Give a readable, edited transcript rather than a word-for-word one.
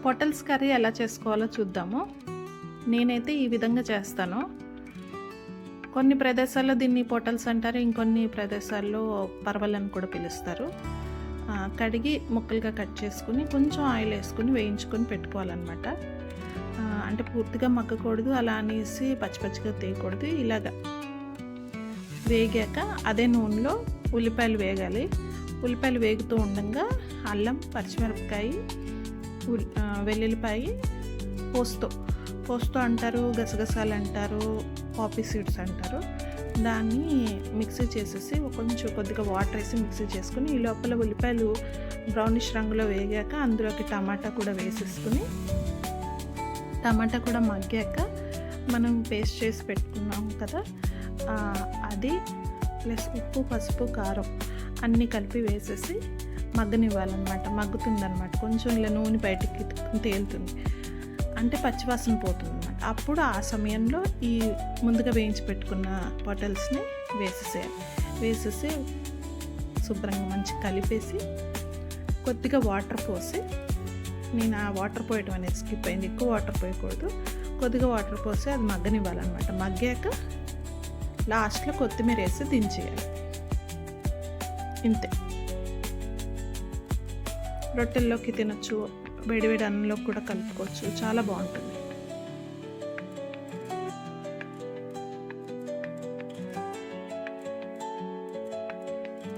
పొటల్స్ కర్రీ ఎలా చేసుకోవాలో చూద్దాము. నేనైతే ఈ విధంగా చేస్తాను. కొన్ని ప్రదేశాల్లో దీన్ని పొటల్స్ అంటారు, ఇంకొన్ని ప్రదేశాల్లో పరవలని కూడా పిలుస్తారు. కడిగి ముక్కలుగా కట్ చేసుకుని కొంచెం ఆయిల్ వేసుకుని వేయించుకొని పెట్టుకోవాలన్నమాట. అంటే పూర్తిగా మగ్గకూడదు, అలా అనేసి పచ్చిపచ్చిగా తీయకూడదు. ఇలాగా వేగాక అదే నూనెలో ఉల్లిపాయలు వేగాలి. ఉల్లిపాయలు వేగుతూ ఉండగా అల్లం, పచ్చిమిరపకాయ, వెల్లుల్లిపాయ, పోస్తో అంటారు, గసగసాలు అంటారు, పాపీ సీడ్స్ అంటారు. దాన్ని మిక్సీ చేసేసి కొద్దిగా వాటర్ వేసి మిక్సీ చేసుకుని ఈ లోపల ఉల్లిపాయలు బ్రౌనిష్ రంగులో వేగాక అందులోకి టమాటా కూడా వేసేసుకుని టమాటా కూడా మగ్గాక మనం పేస్ట్ చేసి పెట్టుకున్నాం కదా, అది ప్లస్ ఉప్పు, పసుపు, కారం అన్నీ కలిపి వేసేసి మగ్గనివ్వాలన్నమాట. మగ్గుతుందన్నమాట. కొంచెం ఇలా నూనె బయటికి తేలుతుంది, అంటే పచ్చివాసన పోతుంది అన్నమాట. అప్పుడు ఆ సమయంలో ఈ ముందుగా వేయించి పెట్టుకున్న పొటల్స్ని వేసేసి శుభ్రంగా మంచిగా కలిపేసి కొద్దిగా వాటర్ పోసి, నేను ఆ వాటర్ పోయడం అనేది స్కిప్ అయింది, ఎక్కువ వాటర్ పోయకూడదు, కొద్దిగా వాటర్ పోసి అది మగ్గనివ్వాలన్నమాట. మగ్గాక లాస్ట్లో కొత్తిమీర వేసి దించేయాలి. ఇంతే. రొట్టెల్లోకి తినొచ్చు, వేడివేడి అన్నంలోకి కూడా కలుపుకోవచ్చు, చాలా బాగుంటుంది.